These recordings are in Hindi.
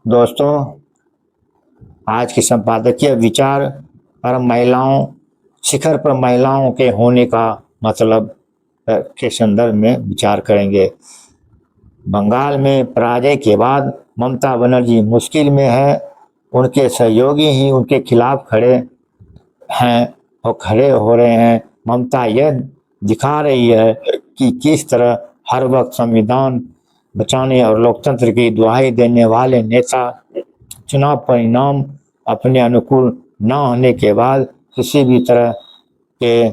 दोस्तों, आज के संपादकीय विचार पर महिलाओं शिखर पर महिलाओं के होने का मतलब के संदर्भ में विचार करेंगे। बंगाल में पराजय के बाद ममता बनर्जी मुश्किल में है। उनके सहयोगी ही उनके खिलाफ खड़े हैं और खड़े हो रहे हैं। ममता यह दिखा रही है कि किस तरह हर वक्त संविधान बचाने और लोकतंत्र की दुहाई देने वाले नेता चुनाव परिणाम अपने अनुकूल न होने के बाद किसी भी तरह के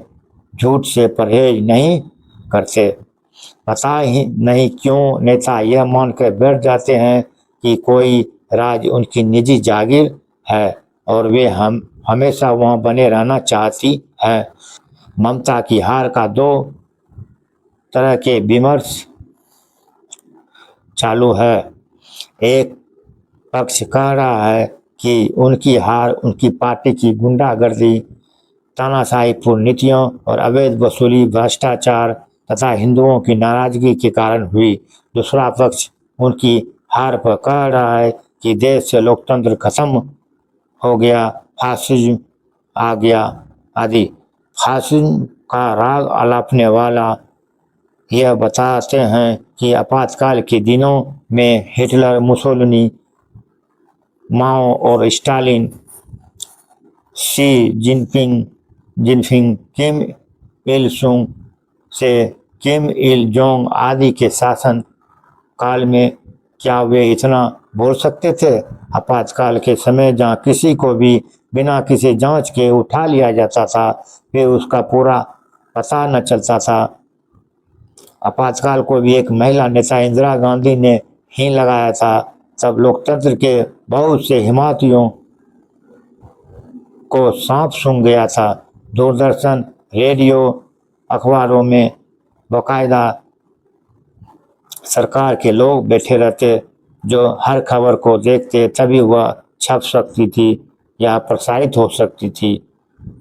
झूठ से परहेज नहीं करते। पता ही नहीं क्यों नेता यह मानकर बैठ जाते हैं कि कोई राज उनकी निजी जागीर है और वे हमेशा वहां बने रहना चाहती है। ममता की हार का दो तरह के विमर्श चालू है। एक पक्ष कह रहा है कि उनकी हार उनकी पार्टी की गुंडागर्दी, तानाशाहीपूर्ण नीतियों और अवैध वसूली, भ्रष्टाचार तथा हिंदुओं की नाराजगी के कारण हुई। दूसरा पक्ष उनकी हार पर कह रहा है कि देश से लोकतंत्र खत्म हो गया, फासिज्म आ गया आदि। फासिज्म का राग अलापने वाला यह बताते हैं कि आपातकाल के दिनों में हिटलर, मुसोलिनी, माओ और स्टालिन, शी जिनपिंग, किम इल सुंग से किम इल जोंग आदि के शासन काल में क्या वे इतना बोल सकते थे? आपातकाल के समय जहाँ किसी को भी बिना किसी जांच के उठा लिया जाता था, फिर उसका पूरा पता न चलता था। आपातकाल को भी एक महिला नेता इंदिरा गांधी ने ही लगाया था। तब लोकतंत्र के बहुत से हिमायतियों को सांप सूंघ गया था। दूरदर्शन, रेडियो, अखबारों में बाकायदा सरकार के लोग बैठे रहते जो हर खबर को देखते, तभी वह छप सकती थी या प्रसारित हो सकती थी।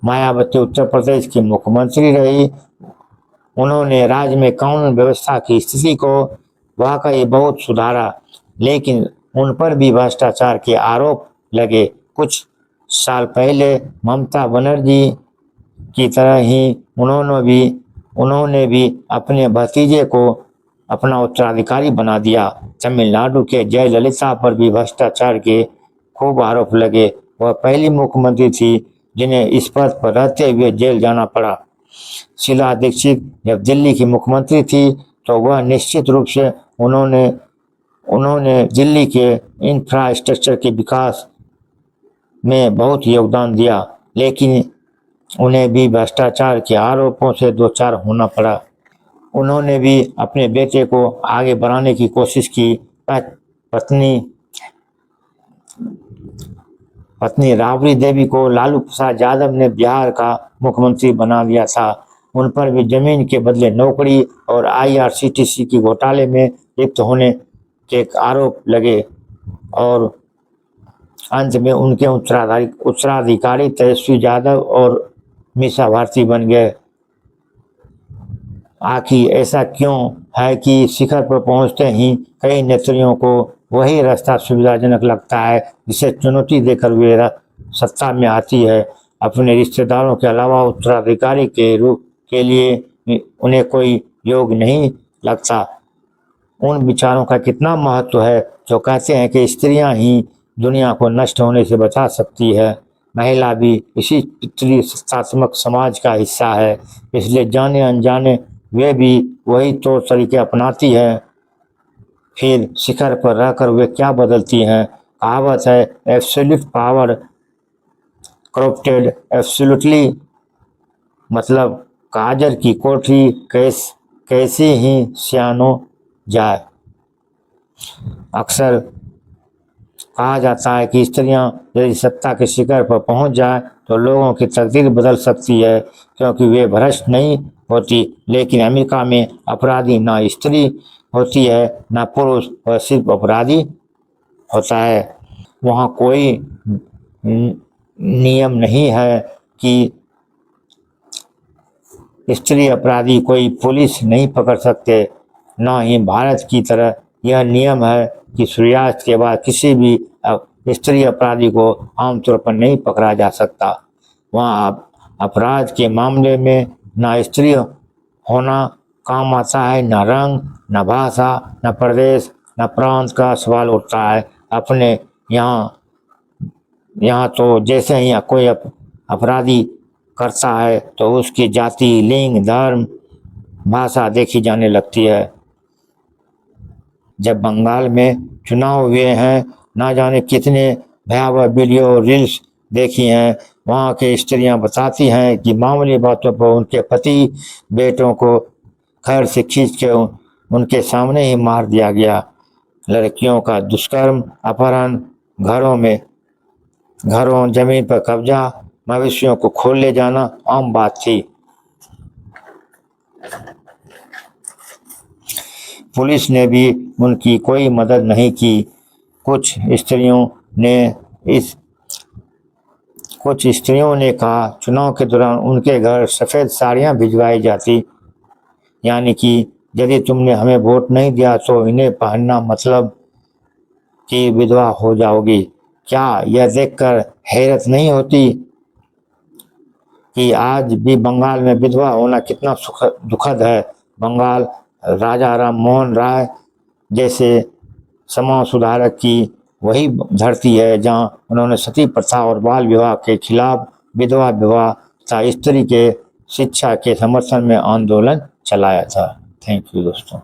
मायावती उत्तर प्रदेश की मुख्यमंत्री रही। उन्होंने राज्य में कानून व्यवस्था की स्थिति को वाकई बहुत सुधारा, लेकिन उन पर भी भ्रष्टाचार के आरोप लगे। कुछ साल पहले ममता बनर्जी की तरह ही उन्होंने भी अपने भतीजे को अपना उत्तराधिकारी बना दिया। तमिलनाडु के जयललिता पर भी भ्रष्टाचार के खूब आरोप लगे। वह पहली मुख्यमंत्री थी जिन्हें इस पद पर रहते हुए जेल जाना पड़ा। शीला दीक्षित जब दिल्ली की मुख्यमंत्री थी तो वह निश्चित रूप से उन्होंने दिल्ली के इंफ्रास्ट्रक्चर के विकास में बहुत योगदान दिया, लेकिन उन्हें भी भ्रष्टाचार के आरोपों से दो चार होना पड़ा। उन्होंने भी अपने बेटे को आगे बढ़ाने की कोशिश की। पत्नी राबड़ी देवी को लालू प्रसाद यादव ने बिहार का मुख्यमंत्री बना दिया था। उन पर भी जमीन के बदले नौकरी और IRCTC की घोटाले में लिप्त होने के आरोप लगे और अंत में उनके उत्तराधिकारी तेजस्वी यादव और मीसा भारती बन गए। आखिर ऐसा क्यों है कि शिखर पर पहुंचते ही कई नेत्रियों को वही रास्ता सुविधाजनक लगता है जिसे चुनौती देकर वे सत्ता में आती है? अपने रिश्तेदारों के अलावा उत्तराधिकारी के रूप के लिए उन्हें कोई योग नहीं लगता। उन विचारों का कितना महत्व है जो कहते हैं कि स्त्रियां ही दुनिया को नष्ट होने से बचा सकती है। महिला भी इसी पितृ सत्तात्मक समाज का हिस्सा है, इसलिए जाने अनजाने वे भी वही तौर तरीके अपनाती है। फिर शिखर पर रहकर वे क्या बदलती हैं? कहावत है, एब्सोल्यूट पावर करप्टेड एब्सोल्यूटली, मतलब काजर की कोठरी कैसी ही सियानो जाए। अक्सर कहा जाता है कि स्त्रियां यदि सत्ता के शिखर पर पहुंच जाए तो लोगों की तकदीर बदल सकती है, क्योंकि वे भ्रष्ट नहीं होती। लेकिन अमेरिका में अपराधी ना स्त्री होती है ना पुरुष, वह सिर्फ अपराधी होता है। वहाँ कोई नियम नहीं है कि स्त्री अपराधी कोई पुलिस नहीं पकड़ सकते। न ही भारत की तरह यह नियम है कि सूर्यास्त के बाद किसी भी अब स्त्री अपराधी को आमतौर पर नहीं पकड़ा जा सकता। वहाँ अपराध के मामले में न स्त्री होना काम आता है, न रंग, न भाषा, न प्रदेश, न प्रांत का सवाल उठता है। अपने यहाँ तो जैसे ही कोई अपराधी करता है तो उसकी जाति, लिंग, धर्म, भाषा देखी जाने लगती है। जब बंगाल में चुनाव हुए हैं, ना जाने कितने भयावह वीडियो रील्स देखी हैं। वहाँ के स्त्रियां बताती हैं कि मामूली बातों पर उनके पति बेटों को घर से खींच के उनके सामने ही मार दिया गया। लड़कियों का दुष्कर्म, अपहरण, घरों जमीन पर कब्जा, मवेशियों को खोल ले जाना आम बात थी। पुलिस ने भी उनकी कोई मदद नहीं की। कुछ स्त्रियों ने कहा चुनाव के दौरान उनके घर सफ़ेद साड़ियाँ भिजवाई जाती, यानी कि यदि तुमने हमें वोट नहीं दिया तो इन्हें पहनना मतलब कि विधवा हो जाओगी। क्या यह देखकर हैरत नहीं होती कि आज भी बंगाल में विधवा होना कितना दुखद है। बंगाल राजा राम मोहन राय जैसे समाज सुधारक की वही धरती है जहां उन्होंने सती प्रथा और बाल विवाह के खिलाफ, विधवा विवाह तथा स्त्री के शिक्षा के समर्थन में आंदोलन चलाया था। थैंक यू दोस्तों।